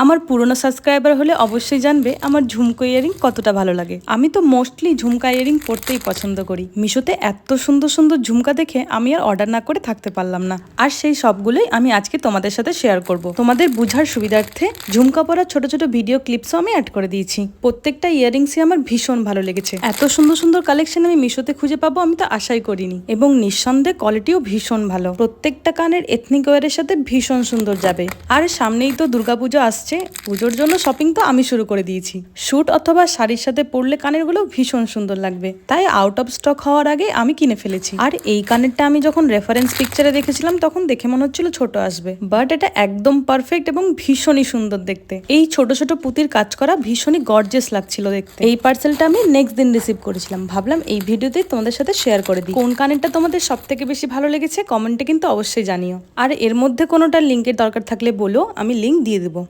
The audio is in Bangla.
আমার পুরনো সাবস্ক্রাইবার হলে অবশ্যই জানবে আমার ঝুমকো ইয়ারিং কতটা ভালো লাগে। আমি তো মোস্টলি ঝুমকা ইয়ারিং পরতেই পছন্দ করি। মিশোতে এত সুন্দর সুন্দর ঝুমকা দেখে আমি আর অর্ডার না করে থাকতে পারলাম না। আর সেই সবগুলোই আমি আজকে তোমাদের সাথে শেয়ার করব। তোমাদের বুঝার সুবিধার্থে ঝুমকা পরার ছোট ছোট ভিডিও ক্লিপসও আমি অ্যাড করে দিয়েছি। প্রত্যেকটা ইয়ারিংসই আমার ভীষণ ভালো লেগেছে। এত সুন্দর সুন্দর কালেকশন আমি মিশোতে খুঁজে পাবো আমি তো আশাই করিনি। এবং নিঃসন্দেহে কোয়ালিটিও ভীষণ ভালো। প্রত্যেকটা কানের এথনিক ওয়্যারের সাথে ভীষণ সুন্দর যাবে। আর সামনেই তো দুর্গাপুজো আসছে, পুজোর জন্য শপিং তো আমি শুরু করে দিয়েছি। স্যুট অথবা শাড়ির সাথে পরলে কানের গুলো ভীষণ সুন্দর লাগবে, তাই আউট অফ স্টক হওয়ার আগে আমি কিনে ফেলেছি। আর এই কানেরটা আমি যখন রেফারেন্স পিকচারে দেখেছিলাম তখন দেখে মনে হচ্ছিল ছোট আসবে, বাট এটা একদম পারফেক্ট এবং ভীষণই সুন্দর দেখতে। এই ছোট ছোট পুঁতির কাজ করা ভীষণই গর্জিয়াস লাগছিল দেখতে। এই পার্সেলটা আমি নেক্সট দিন রিসিভ করেছিলাম, ভাবলাম এই ভিডিওতে তোমাদের সাথে শেয়ার করে দিই। কোন কানেরটা তোমাদের সব থেকে বেশি ভালো লেগেছে কমেন্টে কিন্তু অবশ্যই জানিও। আর এর মধ্যে কোনোটা লিঙ্কের দরকার থাকলে বলো, আমি লিঙ্ক দিয়ে দেবো।